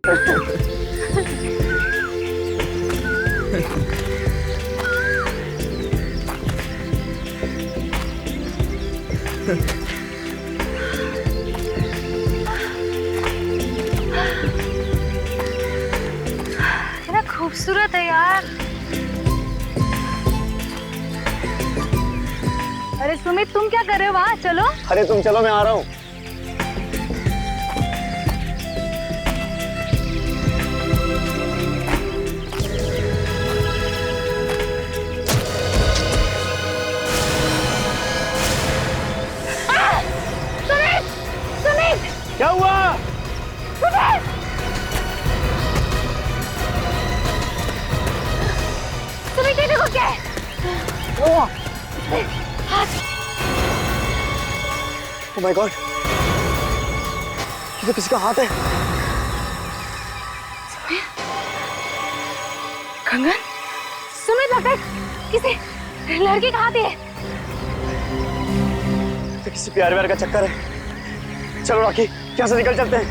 कितना खूबसूरत है यार। अरे सुमित, तुम क्या कर रहे हो वहाँ? चलो। अरे तुम चलो, मैं आ रहा हूँ। सुमित! सुमित! क्या हुआ? सुमित! सुमित, ये देखो क्या है? ओह हाथ। माय गॉड, ये तो किसी का हाथ है। कंगन? सुमित, लगता है किसी लड़के का हाथ है। तो किसी प्यार व्यार का चक्कर है। चलो रॉकी, यहाँ से निकल चलते हैं।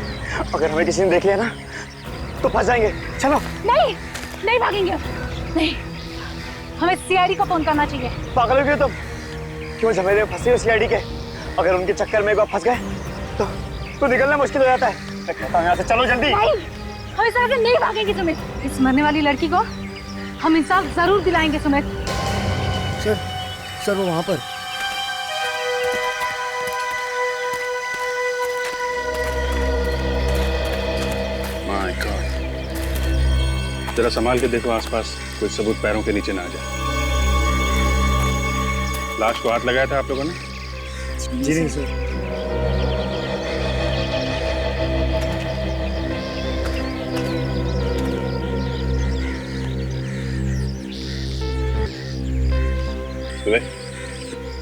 अगर हमें किसी ने देख लिया ना तो फंस जाएंगे। चलो। नहीं, नहीं भागेंगे। नहीं, हमें सीआईडी को फोन करना चाहिए। पागल हो गए तुम? क्यों झमेले में फंसे हो सीआईडी के? अगर उनके चक्कर में एक बार फंस गए तो निकलना मुश्किल हो जाता है। मैं कहता हूँ यहाँ से चलो जल्दी। नहीं, हम इस तरह से नहीं भागेंगे सुमित। इस मरने वाली लड़की को हम इंसाफ जरूर दिलाएंगे सुमित। सर वो वहाँ पर। माय गॉड, जरा संभाल के देखो आसपास कोई सबूत पैरों के नीचे ना आ जाए। लाश को हाथ लगाया था आप लोगों ने? जी नहीं सर।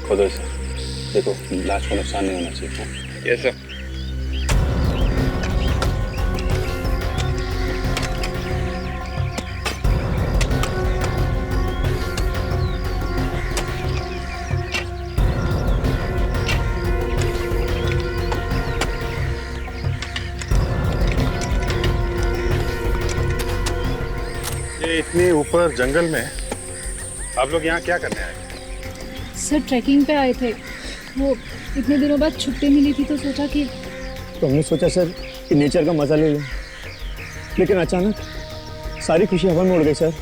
खोदो इसे, देखो लाश को नुकसान नहीं होना चाहिए। Yes sir. ये इतने ऊपर जंगल में आप लोग यहाँ क्या करने आए? सर ट्रैकिंग पे आए थे। वो इतने दिनों बाद छुट्टी मिली थी तो सोचा कि तो हमने सोचा सर कि नेचर का मजा ले लें, लेकिन अचानक सारी खुशी हवा में उड़ गई सर।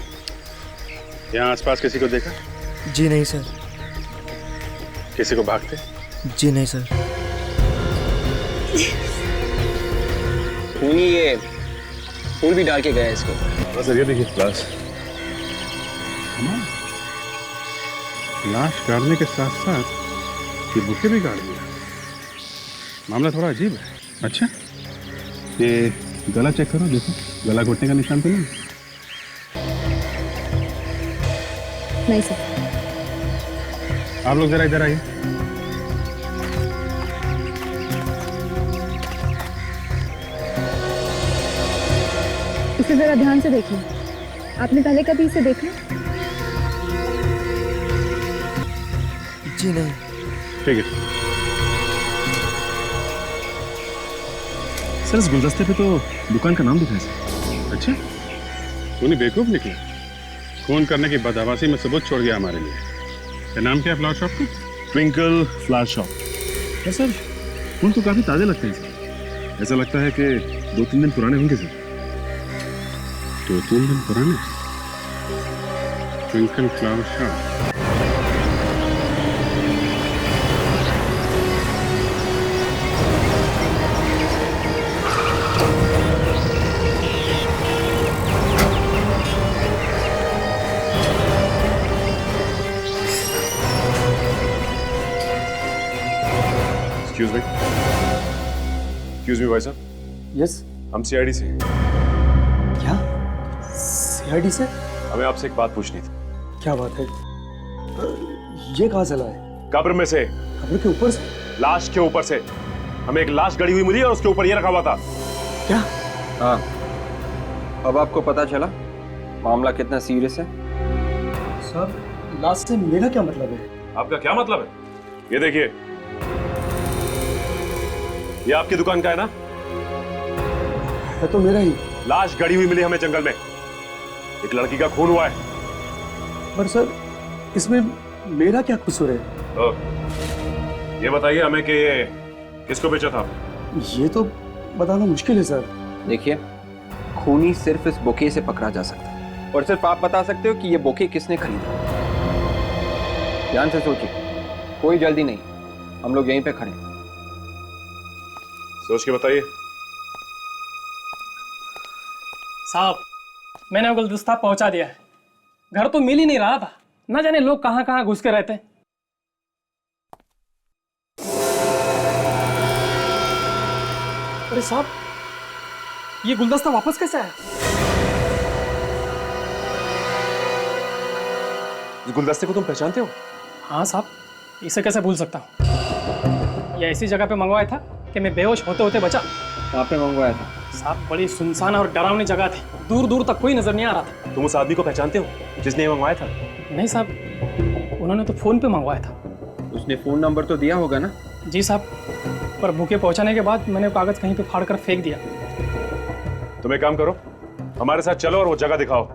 यहाँ आसपास किसी को देखा? जी नहीं सर। किसी को भागते? जी नहीं सर। खूनी ये फूल भी डाल के गया इसको। सर ये देखिए लाश गाड़ने के साथ साथ ये बुके भी गाड़ दिया। मामला थोड़ा अजीब है। अच्छा, ये गला चेक करो, देखो गला घोटने का निशान तो नहीं? नहीं सर। आप लोग जरा इधर आइए। इसे जरा ध्यान से देखिए। आपने पहले कभी इसे देखा? जी नहीं। ठीक है सर, इस गुलदस्ते पे तो दुकान का नाम दिखा है सर। अच्छा, खूनी बेवकूफ निकला। खून करने की बदहवासी में सबूत छोड़ गया हमारे लिए। क्या नाम क्या है फ्लावर शॉप का? Twinkle flower shop. है सर, फूल तो काफी ताजे लगते हैं सर। ऐसा लगता है कि 2-3 दिन पुराने होंगे सर। 2-3 दिन पुराने? Twinkle flower shop. Excuse me भाई साहब। यस। हम सीआईडी से। क्या? सीआईडी से? हमें आपसे एक बात पूछनी थी। क्या बात है? ये कहाँ से लाए? कब्र में से। कब्र के ऊपर से? लाश के ऊपर से। हमें एक लाश गड़ी हुई मिली और उसके ऊपर ये रखा हुआ था। क्या? हाँ, अब आपको पता चला मामला कितना सीरियस है। सर, लाश से मेरा क्या मतलब है? आपका क्या मतलब है? ये देखिए, ये आपकी दुकान का है ना? है तो मेरा ही। लाश गड़ी हुई मिली हमें जंगल में। एक लड़की का खून हुआ है। पर सर इसमें मेरा क्या कसूर है? ये बताइए हमें कि ये किसको बेचा था? ये तो बताना मुश्किल है सर। देखिए, खूनी सिर्फ इस बुके से पकड़ा जा सकता है और सिर्फ आप बता सकते हो कि ये बुके किसने खरीदा। ध्यान से सोचिए, कोई जल्दी नहीं, हम लोग यहीं पे खड़े हैं। सोच के बताइए। साहब, मैंने वो गुलदस्ता पहुंचा दिया है। घर तो मिल ही नहीं रहा था, ना जाने लोग कहां कहां घुस के रहते हैं। अरे साहब, ये गुलदस्ता वापस कैसे आया? इस गुलदस्ते को तुम पहचानते हो? हाँ साहब, इसे कैसे भूल सकता हूँ। ये ऐसी जगह पे मंगवाया था कि मैं बेहोश होते होते बचा। कहाँ पे मंगवाया था? साहब, बड़ी सुनसान और डरावनी जगह थी, दूर दूर तक कोई नजर नहीं आ रहा था। तुम उस आदमी को पहचानते हो जिसने ये मंगवाया था? नहीं साहब, उन्होंने तो फोन पे मंगवाया था। उसने फोन नंबर तो दिया होगा ना? जी साहब, पर बुके पहुंचाने के बाद मैंने कागज कहीं पे फाड़ कर फेंक दिया। तुम एक काम करो, हमारे साथ चलो और वो जगह दिखाओ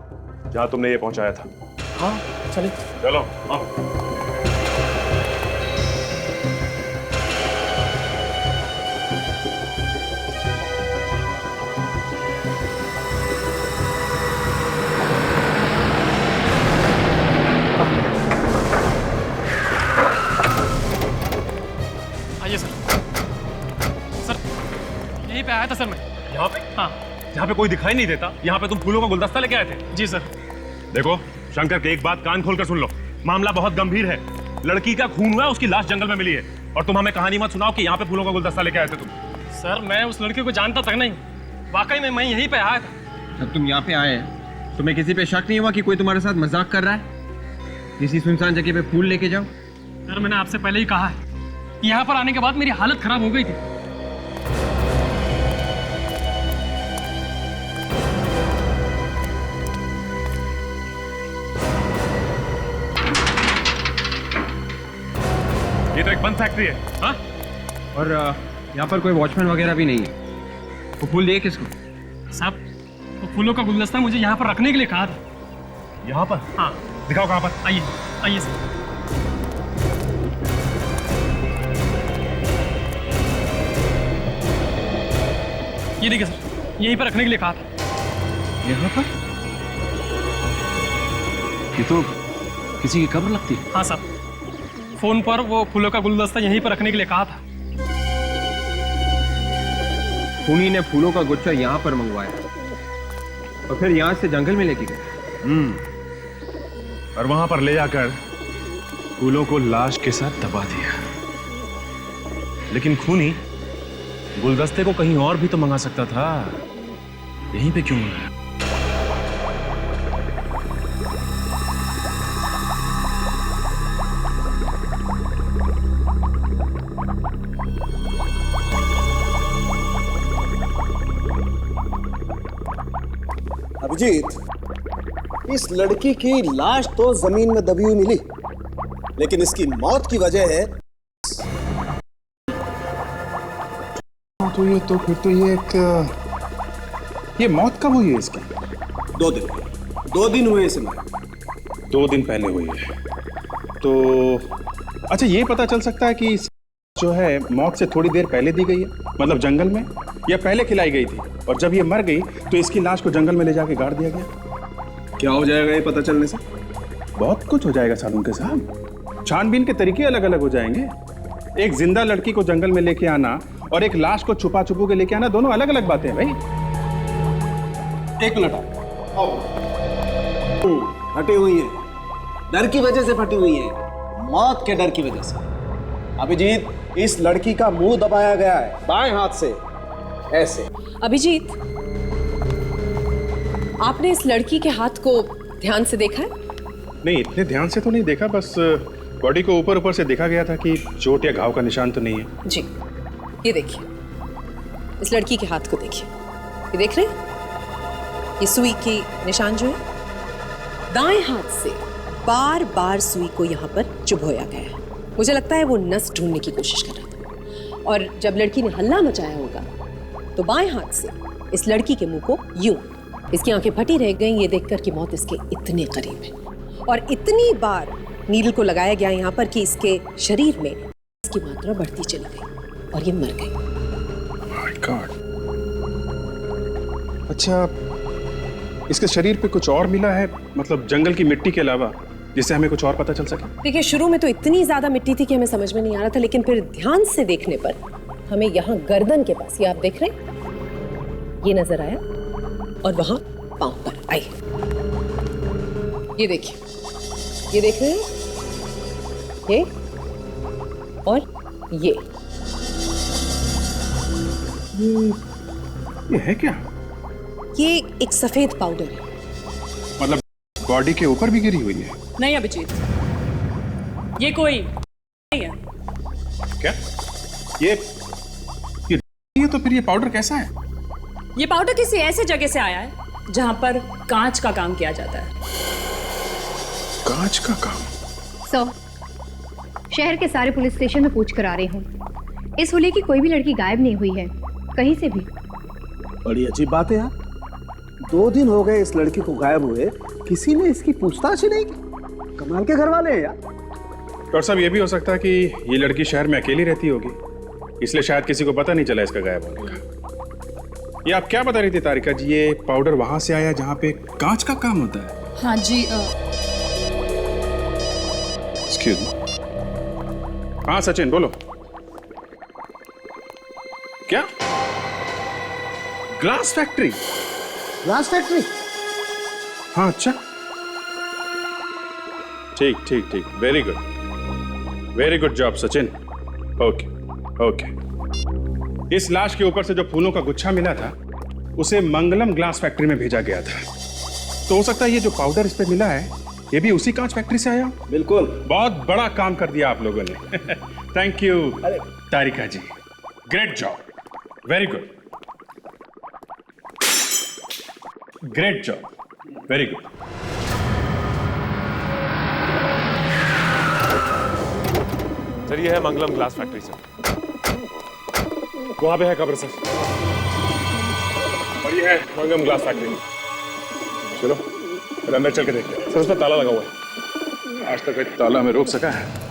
जहां तुमने ये पहुंचाया था। हाँ चलिए। चलो हाँ। आइए सर। सर, यहीं पे आया था सर मैं। यहाँ पे? हाँ। यहाँ पे कोई दिखाई नहीं देता, यहाँ पे तुम फूलों का गुलदस्ता लेके आए थे? जी सर। देखो शंकर के एक बात कान खोल कर सुन लो, मामला बहुत गंभीर है। लड़की का खून हुआ है, उसकी लाश जंगल में मिली है, और तुम हमें कहानी मत सुनाओ कि यहाँ पे फूलों का गुलदस्ता लेके आए थे तुम। सर, मैं उस लड़के को जानता तक नहीं, वाकई में मैं यहीं पे आया था। जब तुम यहाँ पे आए हैं, तुम्हें किसी पे शक नहीं हुआ कि कोई तुम्हारे साथ मजाक कर रहा है? किसी सुनसान जगह पे फूल लेके जाओ। सर, मैंने आपसे पहले ही कहा है, यहाँ पर आने के बाद मेरी हालत खराब हो गई थी। ये तो एक बंद फैक्ट्री है। हाँ? और यहाँ पर कोई वॉचमैन वगैरह भी नहीं है। वो फूल दिए किसको? साहब, वो फूलों का गुलदस्ता मुझे यहाँ पर रखने के लिए कहा था। यहाँ पर? हाँ। दिखाओ कहाँ पर। आइए आइए सर। ये देखिए सर, यहीं पर रखने के लिए कहा था। यहाँ पर? ये तो किसी की कब्र लगती है। हाँ साहब, फोन पर वो फूलों का गुलदस्ता यहीं पर रखने के लिए कहा था। खूनी ने फूलों का गुच्छा यहाँ पर मंगवाया और फिर यहाँ से जंगल में लेके गए। और वहां पर ले जाकर फूलों को लाश के साथ दबा दिया। लेकिन खूनी गुलदस्ते को कहीं और भी तो मंगा सकता था, यहीं पे क्यों मंगाया? अभिजीत, इस लड़की की लाश तो जमीन में दबी हुई मिली, लेकिन इसकी मौत की वजह है। तो ये तो फिर तो ये मौत कब हुई है इसकी? 2 दिन हुए इसे मरे। 2 दिन पहले हुई है। तो अच्छा, ये पता चल सकता है कि जो है मौत से थोड़ी देर पहले दी गई है, मतलब जंगल में, या पहले खिलाई गई थी और जब ये मर गई तो इसकी लाश को जंगल में ले जाके गाड़ दिया गया। क्या हो जाएगा ये पता चलने से? बहुत कुछ हो जाएगा सालुंके साहब। छानबीन के तरीके अलग अलग हो जाएंगे। एक जिंदा लड़की को जंगल में लेके आना और एक लाश को छुपा छुपू के लेके आना, दोनों अलग अलग बातें हैं भाई। एक मिनट, फटी हुई है, डर की वजह से फटी हुई है, मौत के डर की वजह से। अभिजीत, इस लड़की का मुंह दबाया गया है बाएं हाथ से, ऐसे। अभिजीत, आपने इस लड़की के हाथ को ध्यान से देखा है? नहीं, इतने ध्यान से तो नहीं देखा, बस बॉडी को ऊपर ऊपर से देखा गया था कि चोट या घाव का निशान तो नहीं है। जी, ये देखिए, इस लड़की के हाथ को देखिए, ये देख रहे हैं? ये सुई की निशान जो है, दाएं हाथ से बार बार सुई को यहाँ पर चुभोया गया है। मुझे लगता है वो नस ढूंढने की कोशिश कर रहा था, और जब लड़की ने हल्ला मचाया होगा तो बाएं हाथ से इस लड़की के मुंह को यूं। इसकी आंखें फटी रह गईं ये देखकर कि मौत इसके इतने करीब है, और इतनी बार नीडल को लगाया गया यहाँ पर कि इसके शरीर में इसकी मात्रा बढ़ती चली गई और ये मर गई। My God. अच्छा, इसके शरीर पे कुछ और मिला है, मतलब जंगल की मिट्टी के अलावा, जिससे हमें कुछ और पता चल सके? देखिए, शुरू में तो इतनी ज्यादा मिट्टी थी कि हमें समझ में नहीं आ रहा था, लेकिन फिर ध्यान से देखने पर हमें यहाँ गर्दन के पास, ये आप देख रहे हैं, ये नजर आया, और वहां पांव पर आई। ये देखिए, ये देख रहे हैं, ये और ये है क्या? ये एक सफेद पाउडर है। मतलब बॉडी के ऊपर भी गिरी हुई है? नहीं अभिजीत, ये कोई नहीं है। क्या? ये तो फिर ये पाउडर कैसा है? ये पाउडर किसी ऐसे जगह से आया है जहां पर कांच का काम किया जाता है। कांच का काम? शहर के सारे पुलिस स्टेशन में पूछ कर आ रही हूँ। इस होली की कोई भी लड़की गायब नहीं हुई है, कहीं से भी। बड़ी अजीब बात है यार, 2 दिन हो गए इस लड़की को गायब हुए, किसी ने इसकी पूछताछ ही नहीं की। कमाल के घर वाले हैं यार। डॉक्टर साहब, ये भी हो सकता है कि ये लड़की शहर में अकेली रहती होगी, इसलिए शायद किसी को पता नहीं चला इसका गायब होने का। ये आप क्या बता रही थी तारिका जी, ये पाउडर वहां से आया जहां पे कांच का काम होता है? हाँ जी। Excuse me. हाँ सचिन, बोलो। क्या? Glass factory? Glass factory? हाँ, अच्छा, ठीक ठीक ठीक, very good job Sachin. Okay okay. इस लाश के ऊपर से जो फूलों का गुच्छा मिला था उसे मंगलम ग्लास फैक्ट्री में भेजा गया था, तो हो सकता है ये जो पाउडर इस पे मिला है ये भी उसी कांच फैक्ट्री से आया। बिल्कुल, बहुत बड़ा काम कर दिया आप लोगों ने। Thank you Tarika ji, great job, very good, great job, very good. Sir ये है मंगलम ग्लास फैक्ट्री सर, वहां पे है कब्र सर, और ये है मंगलम ग्लास फैक्ट्री। चलो फिर अंदर चल के देखते हैं। सर उस पर ताला लगा हुआ है। आज तक एक ताला में रोक सका है?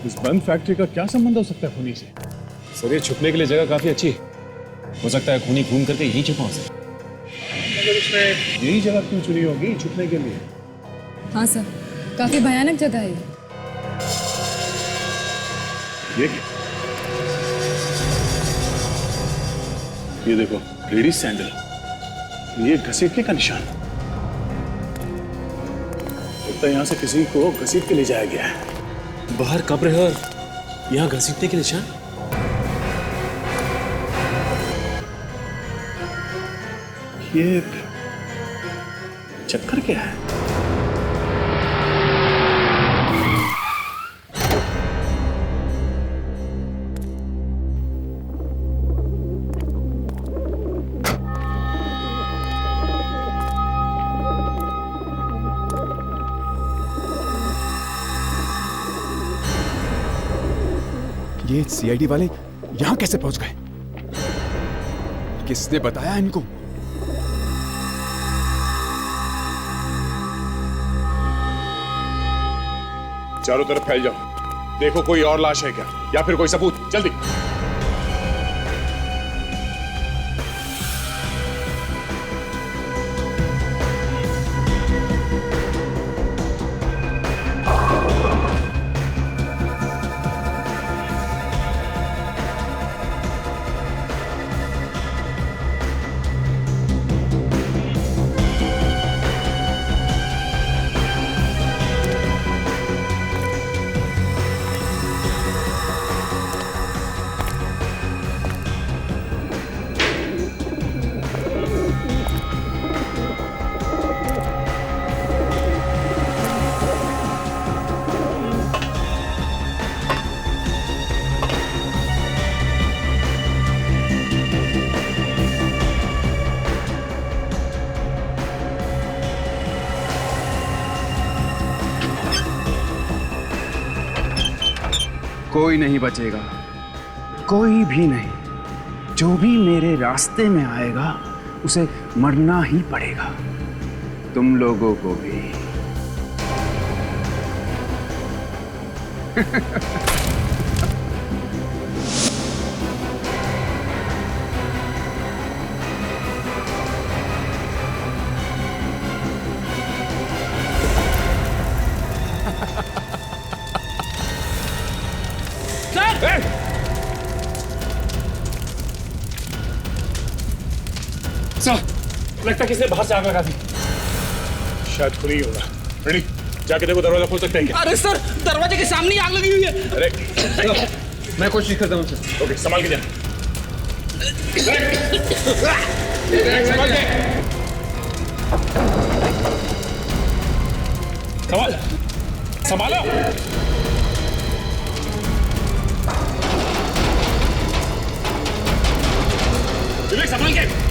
इस बंद फैक्ट्री का क्या संबंध हो सकता है खूनी से? सर ये छुपने के लिए जगह काफी अच्छी है, हो सकता है खूनी घूम करके यहीं छुपा हो सके। मगर उसने यही जगह क्यों चुनी होगी छुपने के लिए? हाँ सर, काफी भयानक जगह है ये क्या? ये देखो, लेडीज सैंडल, ये घसीटने का निशान। लगता है यहाँ से किसी को घसीट के ले जाया गया है। बाहर कब्र है और यहाँ घसीटने के निशान। ये चक्कर क्या है? ये सीआईडी वाले यहां कैसे पहुंच गए? किसने बताया इनको? चारों तरफ फैल जाओ, देखो कोई और लाश है क्या या फिर कोई सबूत, जल्दी। कोई नहीं बचेगा, कोई भी नहीं। जो भी मेरे रास्ते में आएगा उसे मरना ही पड़ेगा, तुम लोगों को भी। लगता किसी ने बाहर से आग लगा दी। शायद खुद ही होगा। रेडी, जाके देखो दरवाजा खोल सकते हैं क्या? अरे सर, दरवाजे के सामने आग लगी हुई है। अरे मैं कोशिश करता हूँ सर। ओके, संभाल के जा। संभाल, संभालो। विवेक, संभाल के।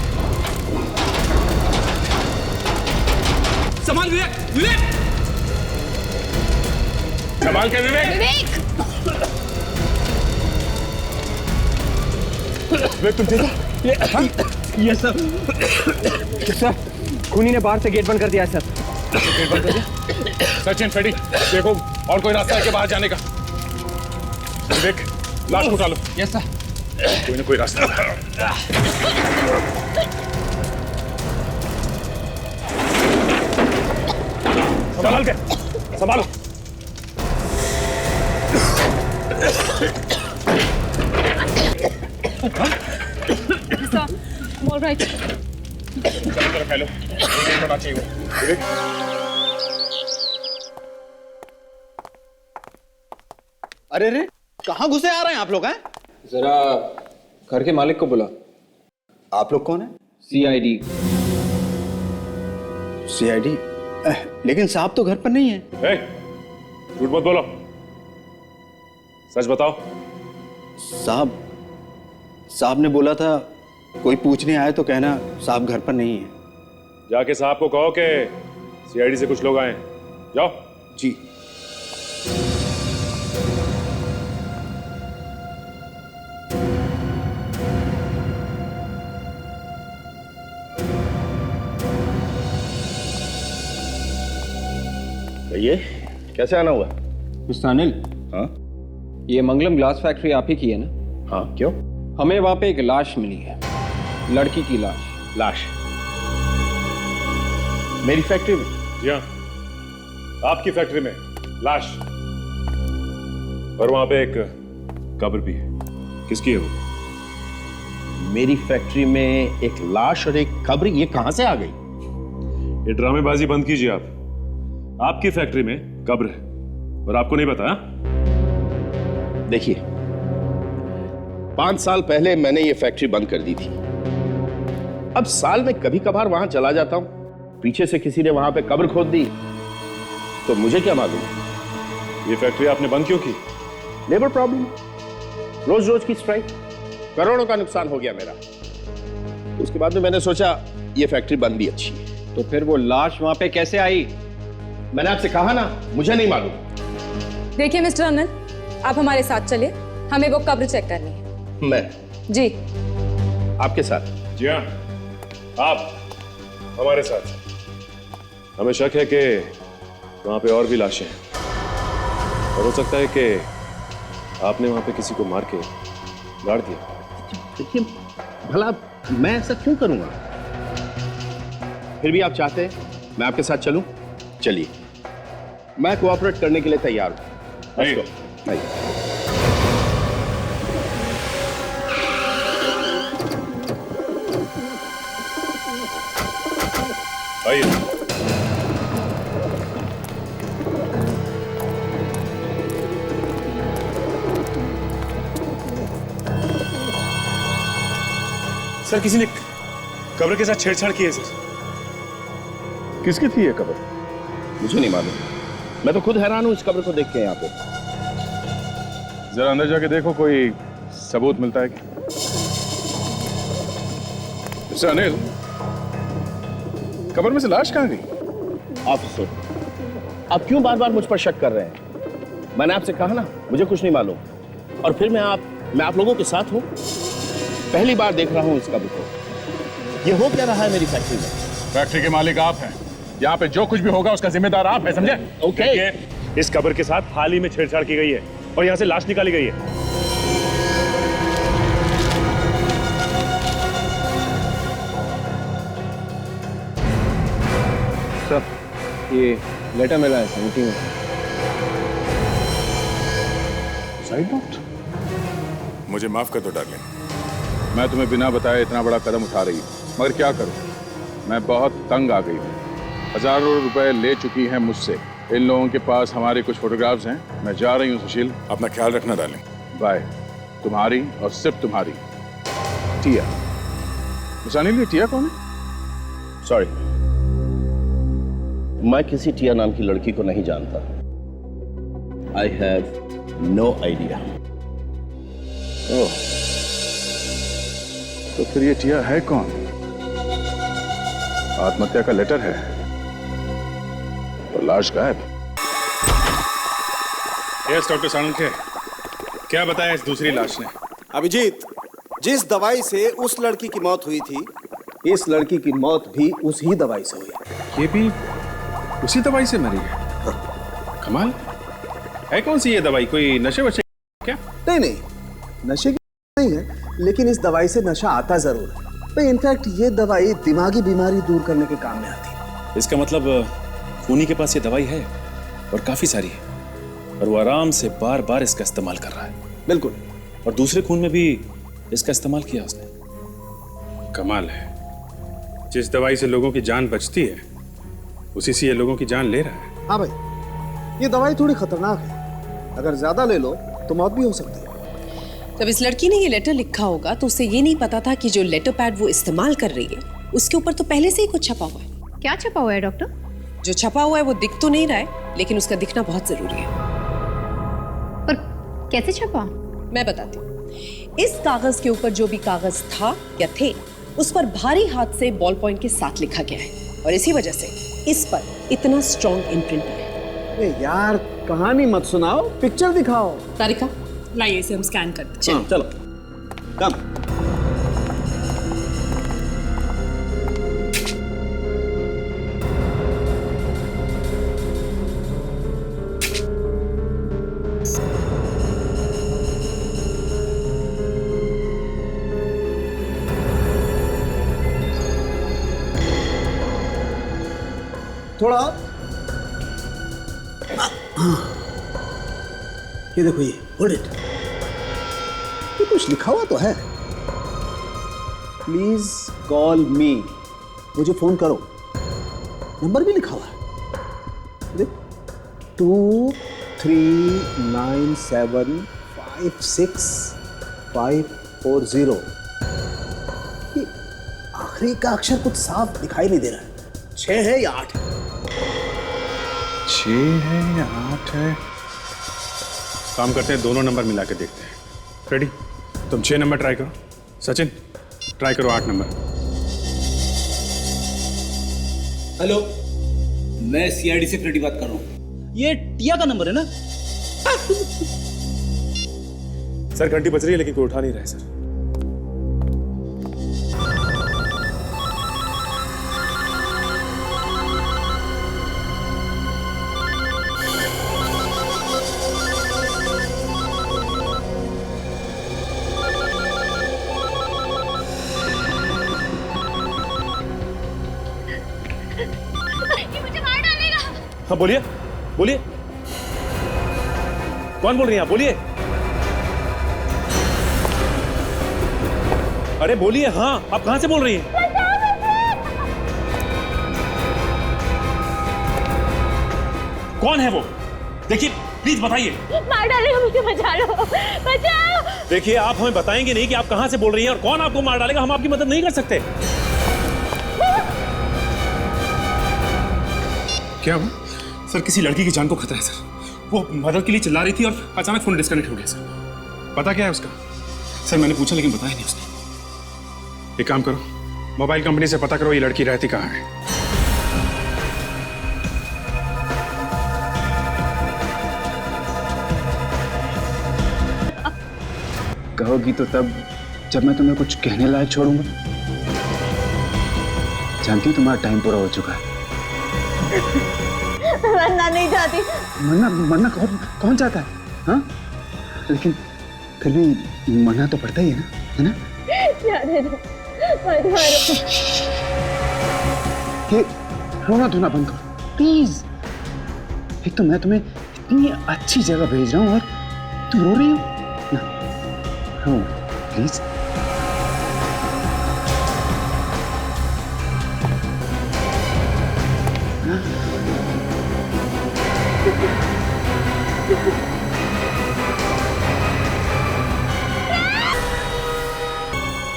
संभाल विवेक, विवेक। संभाल के विवेक। विवेक तुम ठीक हो? ये सर। सर, खूनी ने बाहर से गेट बंद कर दिया है सर। गेट बंद कर दिया? सचिन, फेडी, देखो और कोई रास्ता है क्या बाहर जाने का? विवेक, लाश को उठा लो। Yes sir. कोई ना कोई रास्ता। संभाल के, संभालो। All right. चलो फैलो, होना चाहिए वो। विवेक, अरे रे, कहाँ घुसे आ रहे हैं आप लोग? हैं जरा घर के मालिक को बुला। आप लोग कौन है? CID। CID? लेकिन साहब तो घर पर नहीं है। झूठ मत बोलो, सच बताओ। साहब ने बोला था कोई पूछने आए तो कहना साहब घर पर नहीं है। जाके साहब को कहो कि CID से कुछ लोग आए हैं। जाओ। जी। ये कैसे आना हुआ? मिस्टर अनिल। हाँ? ये मंगलम ग्लास फैक्ट्री आप ही की है ना? हाँ, क्यों? हमें वहां पे एक लाश मिली है, लड़की की लाश। लाश मेरी फैक्ट्री में? जी हाँ, आपकी फैक्ट्री में लाश, और वहां पे एक कब्र भी है। किसकी है वो? मेरी फैक्ट्री में एक लाश और एक कब्र, ये कहां से आ गई? ये ड्रामेबाजी बंद कीजिए आप। आपकी फैक्ट्री में कब्र है और आपको नहीं पता? देखिए, 5 साल पहले मैंने ये फैक्ट्री बंद कर दी थी। अब साल में कभी कभार वहां चला जाता हूं, पीछे से किसी ने वहां पे कब्र खोद दी, तो मुझे क्या मालूम? ये फैक्ट्री आपने बंद क्यों की? लेबर प्रॉब्लम, रोज रोज की स्ट्राइक, करोड़ों का नुकसान हो गया मेरा। उसके बाद में मैंने सोचा ये फैक्ट्री बंद भी अच्छी है। तो फिर वो लाश वहां पे कैसे आई? मैंने आपसे कहा ना, मुझे नहीं मालूम। देखिए मिस्टर अनिल, आप हमारे साथ चलिए, हमें वो कब्र चेक करनी है। मैं? जी। आपके साथ? जी हाँ, आप हमारे साथ। हमें शक है कि वहां पे और भी लाशें हैं, और हो सकता है कि आपने वहां पे किसी को मार के गाड़ दिया। देखिए, भला मैं ऐसा क्यों करूंगा? फिर भी आप चाहते हैं मैं आपके साथ चलूं? चलिए, मैं कोऑपरेट करने के लिए तैयार हूं। आइए। आइए। सर, किसी ने कब्र के साथ छेड़छाड़ की है सर। किसकी थी ये कब्र? मुझे नहीं मालूम। मैं तो खुद हैरान हूं इस कब्र को देख के। यहाँ पे जरा अंदर जाके देखो, कोई सबूत मिलता है क्या? मिस्टर अनिल, कब्र में से लाश कहाँ गई? ऑफिसर, आप क्यों बार बार मुझ पर शक कर रहे हैं? मैंने आपसे कहा ना, मुझे कुछ नहीं मालूम। और फिर मैं आप लोगों के साथ हूँ। पहली बार देख रहा हूँ इस कब्र को। ये हो क्या रहा है मेरी फैक्ट्री में? फैक्ट्री के मालिक आप हैं। यहाँ पे जो कुछ भी होगा उसका जिम्मेदार आप हैं, समझे? ओके। इस कब्र के साथ हाल ही में छेड़छाड़ की गई है और यहाँ से लाश निकाली गई है। सर, ये लेटर मिला है समिति में। Side note? मुझे माफ कर दो डार्लिंग, मैं तुम्हें बिना बताए इतना बड़ा कदम उठा रही हूँ, मगर क्या करूँ, मैं बहुत तंग आ गई हूँ। हजारों रुपए ले चुकी हैं मुझसे। इन लोगों के पास हमारे कुछ फोटोग्राफ्स हैं। मैं जा रही हूँ सुशील। अपना ख्याल रखना डार्लिंग। बाय। तुम्हारी और सिर्फ तुम्हारी टिया। निशानी लिए टिया कौन है? सॉरी, मैं किसी टिया नाम की लड़की को नहीं जानता। I have no idea. Oh, तो फिर ये टिया है कौन? आत्महत्या का लेटर है और लाश गायब। यस डॉक्टर साळुंखे, क्या बताया इस दूसरी लाश ने? अभिजीत, जिस दवाई से उस लड़की की मौत हुई थी, इस लड़की की मौत भी उसी दवाई से हुई। ये भी उसी दवाई से मरी है? कमाल है। कौन सी ये दवाई? कोई नशे वशे क्या? नहीं, नशे की नहीं है, लेकिन इस दवाई से नशा आता जरूर है। इनफैक्ट ये दवाई दिमागी बीमारी दूर करने के काम में आती है। इसका मतलब खूनी के पास ये दवाई है और काफी सारी है, और वो आराम से बार बार इसका इस्तेमाल कर रहा है। बिल्कुल। और दूसरे खून में भी इसका इस्तेमाल किया उसने। कमाल है, जिस दवाई से लोगों की जान बचती है उसी से ये लोगों की जान ले रहा है। हाँ भाई, ये दवाई थोड़ी खतरनाक है। अगर ज्यादा ले लो तो मौत भी हो सकती है। जब इस लड़की ने ये लेटर लिखा होगा तो उसे ये नहीं पता था कि जो लेटर पैड वो इस्तेमाल कर रही है उसके ऊपर तो पहले से ही कुछ छपा हुआ है। क्या छपा हुआ है डॉक्टर? जो छपा हुआ है वो दिख तो नहीं रहा है, लेकिन उसका दिखना बहुत जरूरी है। पर कैसे छपा? मैं बताती हूँ। इस कागज के ऊपर जो भी कागज था या थे, उस पर भारी हाथ से बॉल पॉइंट के साथ लिखा गया है, और इसी वजह से इस पर इतना स्ट्रॉन्ग इम्प्रिंट है। यार कहानी मत सुनाओ, पिक्चर दिखाओ। तारिका, लाइए इसे हम स्कैन करते हैं। चलो कम। थोड़ा ये देखो, ये होल्ड इट। ये कुछ लिखा हुआ तो है। प्लीज कॉल मी, मुझे फोन करो। नंबर भी लिखा हुआ है। देख, 23975650। ये आखिरी का अक्षर कुछ साफ दिखाई नहीं दे रहा है। 6 है या 8 है? 6 है या 8 है? काम करते हैं, दोनों नंबर मिला के देखते हैं। रेडी? तुम 6 नंबर ट्राई करो। सचिन ट्राई करो 8 नंबर। हेलो, मैं सीआईडी से फ्रेडी बात कर रहा हूँ। ये टिया का नंबर है ना? सर घंटी बज रही है लेकिन कोई उठा नहीं रहा है सर। हाँ बोलिए, बोलिए, कौन बोल रही हैं आप? बोलिए, अरे बोलिए। हाँ, आप कहां से बोल रही हैं? कौन है वो? देखिए प्लीज बताइए। मार डालेगा मुझे, बचा लो, बचाओ। देखिए आप हमें बताएंगे नहीं कि आप कहां से बोल रही हैं और कौन आपको मार डालेगा, हम आपकी मदद नहीं कर सकते। क्या हुआ? सर किसी लड़की की जान को खतरा है सर। वो मदद के लिए चिल्ला रही थी और अचानक फोन डिस्कनेक्ट हो गया सर। पता क्या है उसका? सर मैंने पूछा लेकिन बताया नहीं उसने। एक काम करो, मोबाइल कंपनी से पता करो ये लड़की रहती कहाँ है। कहोगी तो तब, जब मैं तुम्हें कुछ कहने लायक छोड़ूंगा। जानती हो तुम्हारा टाइम पूरा हो चुका है। मरना नहीं चाहती। मरना मरना कौन चाहता है? हाँ, लेकिन फिर भी मरना तो पड़ता ही है ना, जाने दो, मत मारो। ये रोना धोना बंद करो प्लीज। एक तो मैं तुम्हें इतनी अच्छी जगह भेज रहा हूँ और तुम रो रही हो ना। रो प्लीज।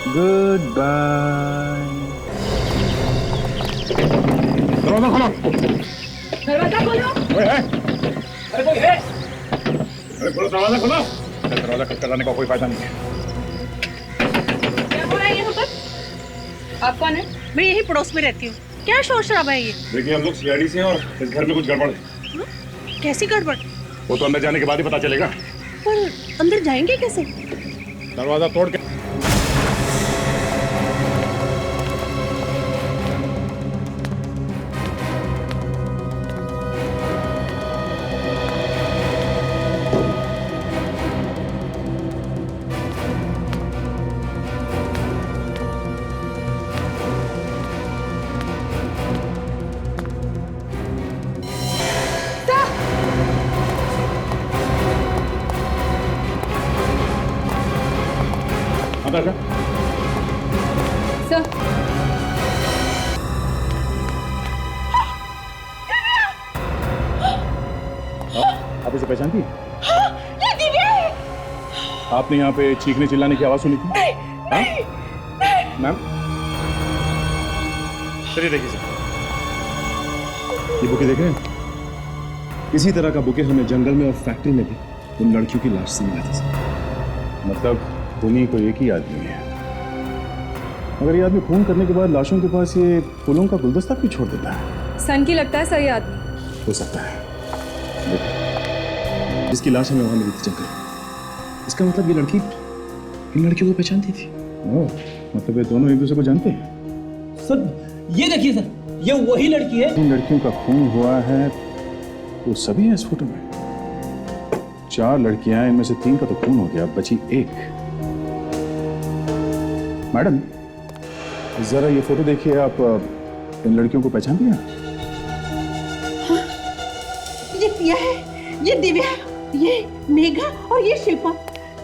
Good bye. दरवाजा खोलो। दरवाजा खोलो। अरे कोई है? अरे खोलो दरवाजा खोलो। दरवाजा खटखटाने का कोई फायदा नहीं है। क्या हो रहा है यहाँ पर? आप कौन है? मैं यही पड़ोस में रहती हूँ। क्या शोर शराबा है ये? देखिए हम लोग सीआईडी से हैं और इस घर में कुछ गड़बड़ है। कैसी गड़बड़? वो तो अंदर जाने के बाद ही पता चलेगा। पर अंदर जाएंगे कैसे? दरवाजा तोड़ के। सर, आप इसे पहचानती हैं? ये दिव्या है। आपने यहाँ पे चीखने चिल्लाने की आवाज सुनी थी? मैम चलिए देखिए सर, ये बुके देख रहे हैं? इसी तरह का बुके हमें जंगल में और फैक्ट्री में भी उन लड़कियों की लाश से मिला था सर। मतलब खूनी को एक ही आदमी है। अगर ये आदमी खून करने के बाद लाशों के पास ये फूलों का गुलदस्ता क्यों छोड़ देता है? सन की लगता है सही आदमी। हो सकता है। देखो, जिसकी लाश हमें वहां मिली थी जंगल, इसका मतलब ये लड़की इन लड़कियों को पहचानती थी। ओह, मतलब ये दोनों एक दूसरे को जानते हैं। सर ये देखिए सर, ये वही लड़की है। इन लड़कियों का खून हुआ है वो सभी हैं इस फोटो में। 4 लड़कियां, इनमें से 3 का तो खून हो गया, बची 1। मैडम जरा ये फोटो देखिए, आप इन लड़कियों को पहचानती हैं? हाँ, ये पिया है, ये दिव्या, ये मेघा और ये शिल्पा,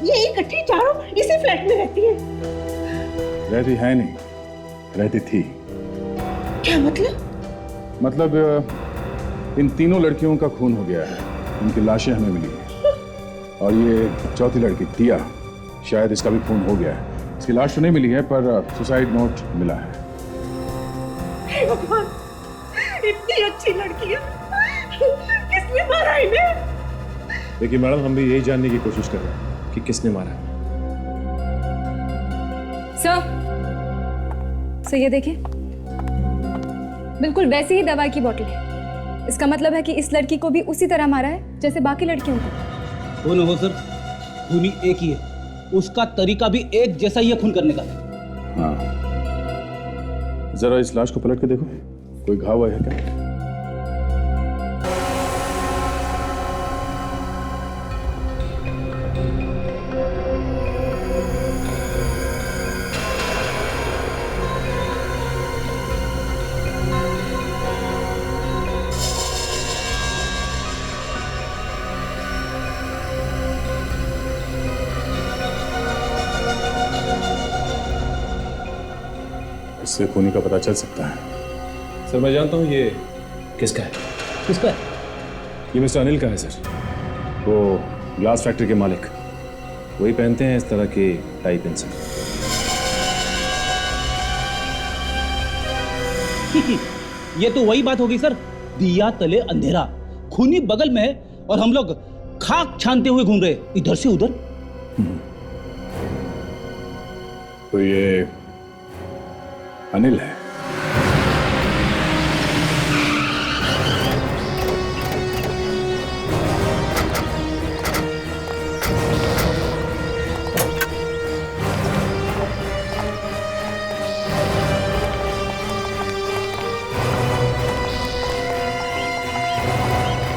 ये इकट्ठी चारों इसी फ्लैट में रहती है। रहती है नहीं, रहती थी। क्या मतलब? मतलब इन तीनों लड़कियों का खून हो गया है, उनकी लाशें हमें मिली हैं। और ये चौथी लड़की दिया, शायद इसका भी खून हो गया है। इसकी लाश तो नहीं मिली है पर सुसाइड नोट मिला है। हे भगवान, इतनी अच्छी लड़की है, किसने मारा इन्हें? देखिए मैडम, हम भी यही जानने की कोशिश कर रहे हैं कि किसने मारा। सर ये देखिए, बिल्कुल वैसी ही दवाई की बोतल है। इसका मतलब है कि इस लड़की को भी उसी तरह मारा है जैसे बाकी लड़कियों को। हो न हो सर, खूनी एक ही है, उसका तरीका भी एक जैसा ही है खून करने का। हाँ, जरा इस लाश को पलट के देखो, कोई घाव हुआ है क्या? इससे खूनी का पता चल सकता है। सर मैं जानता हूँ ये किसका है। किसका है? ये मिस्टर अनिल का है सर, वो ग्लास फैक्ट्री के मालिक। वही पहनते हैं इस तरह की टाई पेंसिल। ये तो वही बात होगी सर, दिया तले अंधेरा, खूनी बगल में है और हम लोग खाक छानते हुए घूम रहे इधर से उधर। तो ये अनिल है।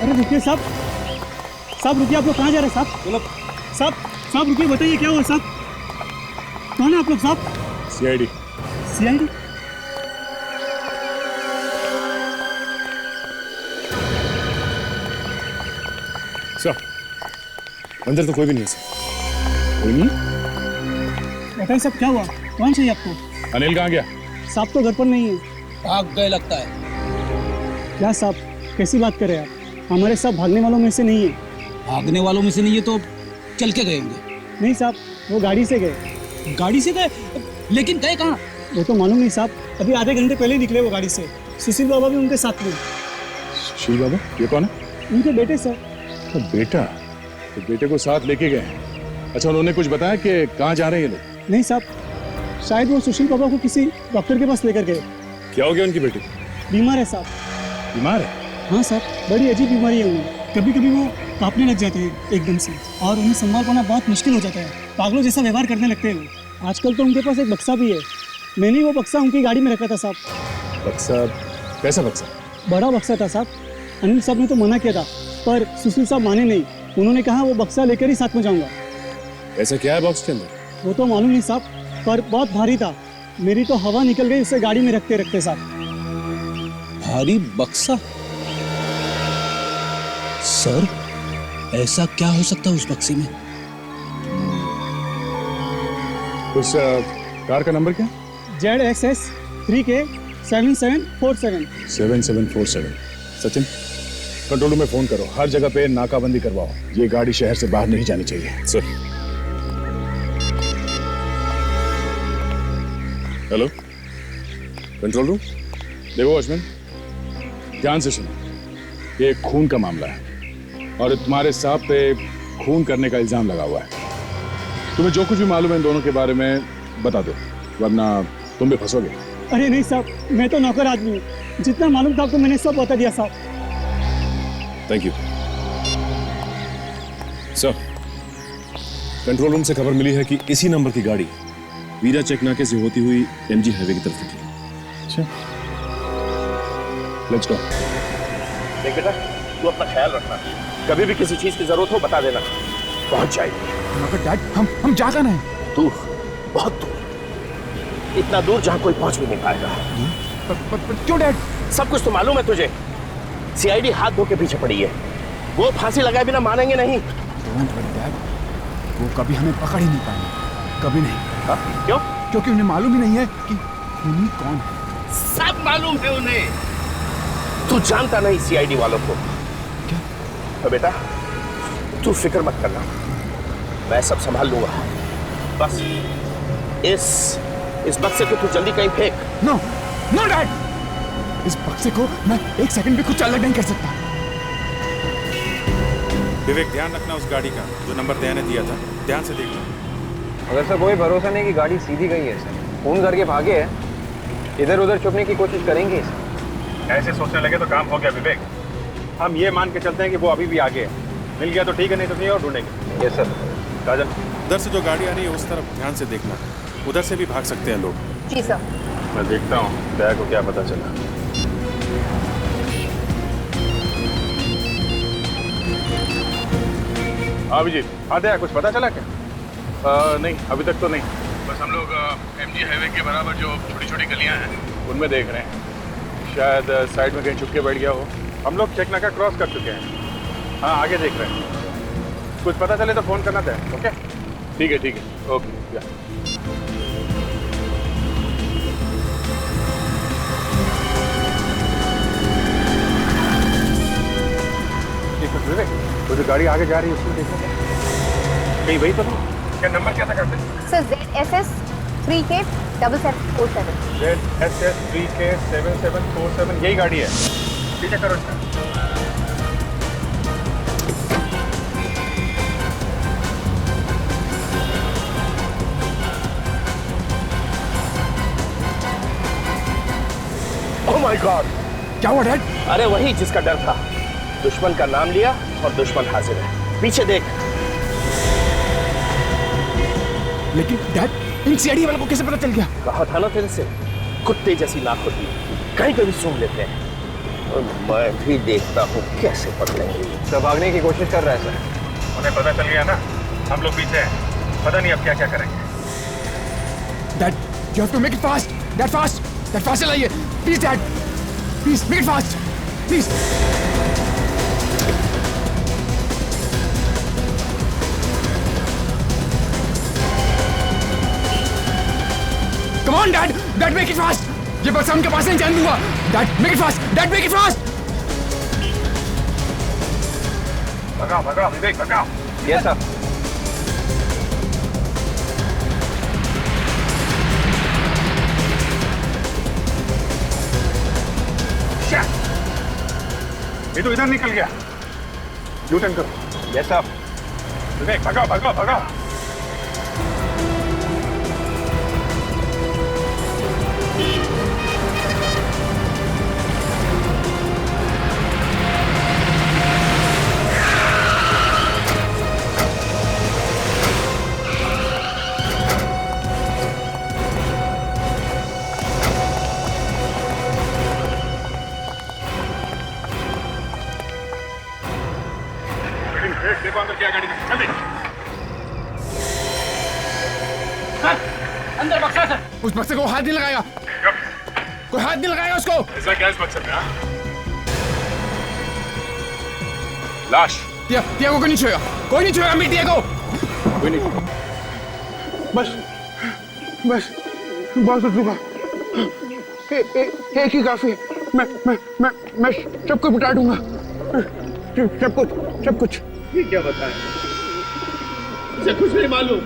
अरे रुकिए साहब, साहब रुकिए, आप लोग कहाँ जा रहे हैं साहब? चलो साहब, साहब रुकिए, बताइए क्या हुआ साहब? कौन है आप लोग साहब? सीआईडी। सीआईडी? सर, अंदर तो कोई भी नहीं है सर। कोई नहीं? बताइए साहब क्या हुआ, कौन चाहिए आपको? अनिल कहाँ गया? साहब तो घर पर नहीं है। भाग गए लगता है। क्या साहब, कैसी बात कर रहे हैं आप? हमारे साहब भागने वालों में से नहीं है। भागने वालों में से नहीं है तो चल के गए होंगे? नहीं साहब, वो गाड़ी से गए। गाड़ी से गए? लेकिन गए कहाँ? वो तो मालूम नहीं साहब, अभी आधे घंटे पहले निकले वो गाड़ी से। सुशील बाबा भी उनके साथ में। सुशील बाबा ये कौन है? उनके बेटे सर। तो बेटा, तो बेटे को साथ लेके गए। अच्छा, उन्होंने कुछ बताया कि कहाँ जा रहे हैं ये लोग? नहीं साहब, शायद वो सुशील बाबा को किसी डॉक्टर के पास लेकर गए। क्या हो गया उनकी बेटी? बीमार है साहब। बीमार है? हाँ साहब, बड़ी अजीब बीमारी है उन्हें। कभी कभी वो कांपने लग जाते हैं एकदम से, और उन्हें संभाल पाना बहुत मुश्किल हो जाता है। पागलों जैसा व्यवहार करने लगते हैं वो। आजकल तो उनके पास एक बक्सा भी है। मैंने वो बक्सा उनकी गाड़ी में रखा था साहब। बक्सा? कैसा बक्सा? बड़ा बक्सा था साहब। अनिल साहब ने तो मना किया था, पर सुशील साहब माने नहीं। उन्होंने कहा वो बक्सा लेकर ही साथ में जाऊंगा। ऐसा क्या है बॉक्स के अंदर? वो तो मालूम नहीं साहब, पर बहुत भारी था। मेरी तो हवा निकल गई उसे गाड़ी में रखते रखते साहब। भारी बक्सा? सर, ऐसा क्या हो सकता है उस बक्से में? उस कार का नंबर क्या? ZXS 3K 7747। 7747। Sachin, control room में फोन करो, हर जगह पे नाकाबंदी करवाओ। ये गाड़ी शहर से बाहर नहीं जानी चाहिए। सर। Hello, control room. देखो वॉचमैन, ध्यान से सुनो, ये खून का मामला है और तुम्हारे साहब पे खून करने का इल्जाम लगा हुआ है। तुम्हें जो कुछ भी मालूम है इन दोनों के बारे में बता दो, वरना तुम भी फंसोगे। अरे नहीं साहब, मैं तो नौकर आदमी हूँ। जितना मालूम था आपको मैंने सब बता दिया साहब। Thank you sir. Control room से खबर मिली है कि इसी नंबर की गाड़ी वीरा चेक नाके से होती हुई MG हाईवे की तरफ निकली। अच्छा, लेट्स गो। देख बेटा, तू अपना ख्याल रखना, कभी भी किसी चीज की जरूरत हो बता देना, पहुंच जाएगी। मगर डैड, हम जा कहाँ रहे हैं? दूर, बहुत दूर, इतना दूर जहां कोई पहुंच भी नहीं पाएगा। पर क्यों डैड? सब कुछ तो मालूम है तुझे। CID हाथ धो के पीछे पड़ी है। वो फांसी लगाए बिना मानेंगे नहीं। डोंट वरी डैड, वो कभी हमें पकड़ ही नहीं पाएंगे, कभी नहीं। क्यों? क्योंकि उन्हें मालूम ही नहीं है कि खूनी कौन है। सब मालूम है उन्हें। तू जानता नहीं CID वालों को। क्या? तो बेटा, तू फिक्र मत करना, मैं सब संभाल लूंगा। बस इस बक्से को तू जल्दी कहीं फेंक। नो नो डैड, इस बक्से को मैं एक सेकंड भी कुछ अलग नहीं कर सकता। विवेक, ध्यान रखना उस गाड़ी का, जो नंबर दया ने दिया था, ध्यान से देखना। अगर सर कोई भरोसा नहीं कि गाड़ी सीधी गई है सर, फोन करके भागे है, इधर उधर छुपने की कोशिश करेंगे। ऐसे सोचने लगे तो काम हो गया विवेक। हम ये मान के चलते हैं कि वो अभी भी आगे है। मिल गया तो ठीक है, नहीं तो कहीं और ढूंढेंगे। Yes sir. राजन, उधर से जो गाड़ी आ रही है उस तरफ ध्यान से देखना, उधर से भी भाग सकते हैं लोग। जी सर। मैं देखता हूँ दया को क्या पता चला। अभिजीत, हाँ दया, कुछ पता चला क्या? नहीं, अभी तक तो नहीं। बस हम लोग MG हाईवे के बराबर जो छोटी छोटी गलियां हैं उनमें देख रहे हैं। शायद साइड में कहीं छुप के बैठ गया हो। हम लोग चेक नाका क्रॉस कर चुके हैं। हाँ, आगे देख रहे हैं। कुछ पता चले तो फोन करना था। ओके, ठीक है, ओके। विवेक, वो जो गाड़ी आगे जा रही है उसमें देखो कहीं वही तो नहीं। क्या नंबर क्या था करते? Sir ZSS 3K 7747। ZSS 3K 7747, यही गाड़ी है। ठीक है, करो इसका। ओह माय गॉड, क्या हुआ डैड? अरे वही जिसका डर था। दुश्मन का नाम लिया और दुश्मन हाजिर है। पीछे देख। लेकिन डैड, इन CID वालों को कैसे पता चल गया? कहा था ना तेरे से, कुत्ते जैसी नाक होती है, कहीं पे भी सूंघ लेते हैं। और मैं भी देखता हूँ कैसे पकड़ेंगे। सब भागने की कोशिश कर रहा है सर। उन्हें पता चल गया ना, हम लोग पीछे हैं, पता नहीं अब क्या क्या करेंगे। Dad, you have to make it fast. Dad, fast. Dad, fast चलाइए. Please, Dad. Please, make it fast. Please. Come on, Dad. Dad, make it fast. ये बस उनके पास नहीं जाने दूंगा. Dad, make it fast. Dad, make it fast. भगाओ भगाओ विवेक भगाओ। Yes sir. ये तो इधर निकल गया। यू टर्न करो। Yes sir. विवेक भगाओ भगाओ भगाओ। देखो अंदर क्या गाड़ी में, जल्दी। सर, अंदर बक्सा सर। उस बक्से को हाथ नहीं लगाएगा। कोई हाथ नहीं लगाएगा उसको। ऐसा क्या इस बक्से में? हाँ? लाश। टिया को कोई नहीं छुएगा। कोई नहीं छुएगा मेरी टिया को। कोई नहीं। बस बस बहुत हो चुका। एक ही काफी है। मैं सबको बिटा दूंगा। सब कुछ। ये क्या बताएं? मुझे कुछ नहीं मालूम।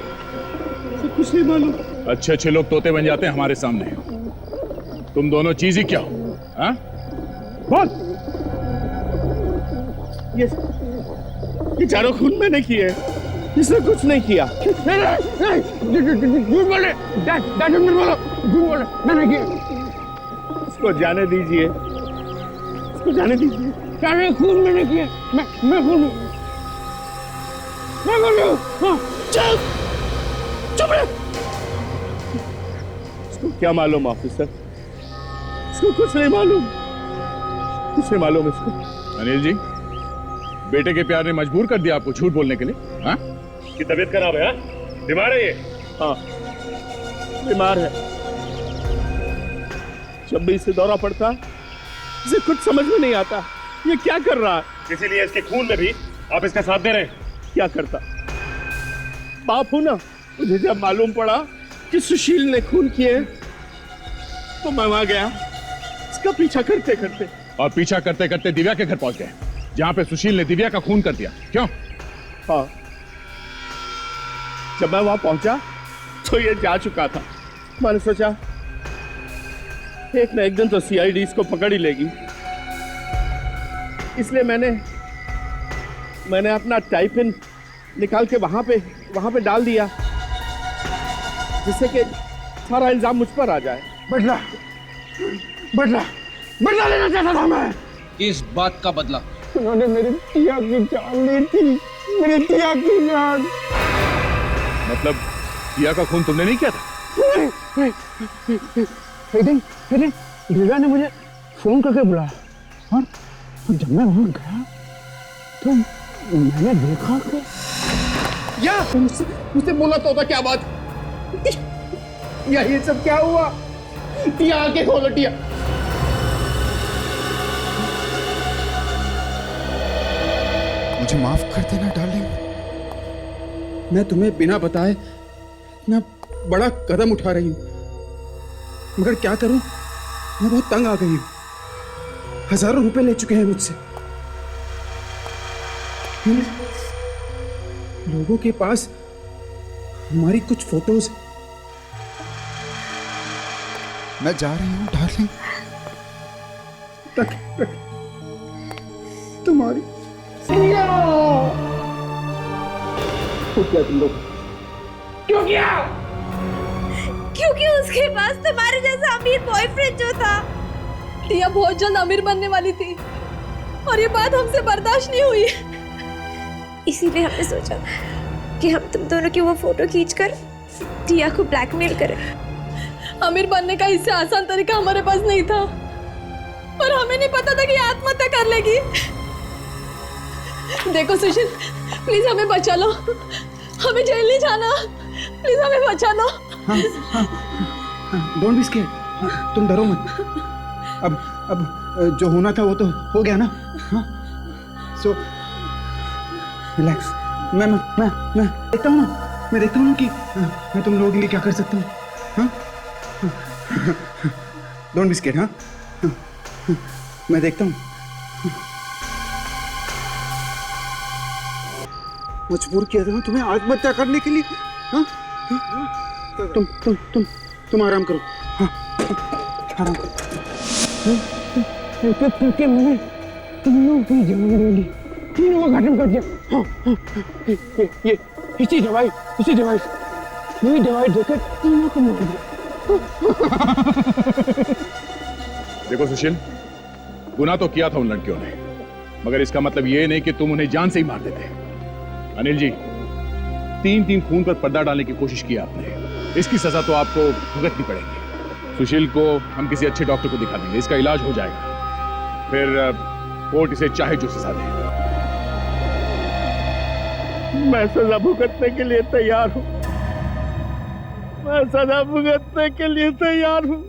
कुछ नहीं मालूम। अच्छे अच्छे लोग तोते बन जाते हैं हमारे सामने। तुम दोनों चीज ही क्या हो? हाँ? बोल। ये चारों खून मैंने किए। इसने कुछ नहीं किया। झूठ बोले। डैड झूठ बोलो। झूठ बोले। मैंने किया। इसको जाने दीजिए। इसको जाने दीजिए। सारे खून मैंने किए। मैं खून चुप रहे। इसको क्या मालूम ऑफिसर? इसको कुछ नहीं मालूम। कुछ नहीं मालूम इसको। अनिल जी, बेटे के प्यार ने मजबूर कर दिया आपको झूठ बोलने के लिए। हाँ? की तबीयत खराब है? बीमार है ये? हाँ, बीमार है। जब भी इसे दौरा पड़ता है, इसे कुछ समझ में नहीं आता ये क्या कर रहा है। इसीलिए इसके खून में भी आप इसका साथ दे रहे हैं। क्या करता? बाप हूं ना। मुझे जब मालूम पड़ा कि सुशील ने खून किए तो मैं वहां गया इसका पीछा करते करते। और पीछा करते करते दिव्या के घर पहुंच गए, जहां पे सुशील ने दिव्या का खून कर दिया। क्यों? हाँ, जब मैं वहां पहुंचा तो ये जा चुका था। मैंने सोचा एक ना एक दिन तो सीआईडी इसको पकड़ ही लेगी, इसलिए मैंने अपना टाइप इन निकाल के वहां पे डाल दिया, जिससे कि सारा इल्जाम मुझ पर आ जाए। बदला लेना चाहता था मैं। किस बात का बदला? उन्होंने मेरी टिया की जान ली थी। मेरी टिया की जान। मतलब टिया का खून तुमने नहीं किया था? फिर दिव्या ने मुझे फोन करके बुलाया और जब मैं वहां गया तो मैंने देखा कि मुझसे बोला तो होता क्या बात? या ये सब क्या हुआ? टिया आके खोलो टिया। मुझे माफ कर देना डार्लिंग। मैं तुम्हें बिना बताए इतना बड़ा कदम उठा रही हूं, मगर क्या करूं, मैं बहुत तंग आ गई हूं। हजारों रुपए ले चुके हैं मुझसे। इन लोगों के पास हमारी कुछ फोटोज। मैं जा रही हूं डार्लिंग। तुम्हारी तुम लोग क्यों किया? क्योंकि उसके पास तुम्हारे जैसा अमीर बॉयफ्रेंड जो था। टिया बहुत जल्द अमीर बनने वाली थी और ये बात हमसे बर्दाश्त नहीं हुई। इसीलिए हमने सोचा कि हम तुम दोनों की वो फोटो खींचकर टिया को ब्लैकमेल करें। अमीर बनने का इससे आसान तरीका हमारे पास नहीं था। पर हमें नहीं पता था कि ये आत्महत्या कर लेगी। देखो सुशील, प्लीज हमें बचा लो, हमें जेल नहीं जाना, प्लीज हमें बचा लो। डोंट बी स्केयर्ड, तुम डरो मत। अब जो होना था वो तो हो गया ना। हाँ, सो रिलैक्स। मैं देखता हूँ ना, मैं देखता हूँ ना कि मैं तुम लोगों के लिए क्या कर सकता हूँ। हाँ, डोंट बी स्केयर्ड। हाँ, मैं देखता हूँ। मजबूर किया था तुम्हें आत्महत्या करने के लिए। हाँ? तुम आराम करो। हाँ, आराम करो। करके मैंने तुम लोगों की जान ले ली, तीनों का खत्म कर दिया। हाँ, ये इसी दवाई यही दवाई देकर तीनों को मार दिया। देखो सुशील, गुनाह तो किया था उन लड़कियों ने, मगर इसका मतलब ये नहीं कि तुम उन्हें जान से ही मार देते। अनिल जी, 3 खून पर पर्दा डालने की कोशिश की आपने, इसकी सजा to आपको भुगतनी पड़ेगी। सुशील को हम किसी अच्छे डॉक्टर को दिखा देंगे, इसका इलाज हो जाएगा, फिर कोर्ट इसे चाहे जो सजा दे। मैं सजा भुगतने के लिए तैयार हूँ, मैं सजा भुगतने के लिए तैयार हूँ।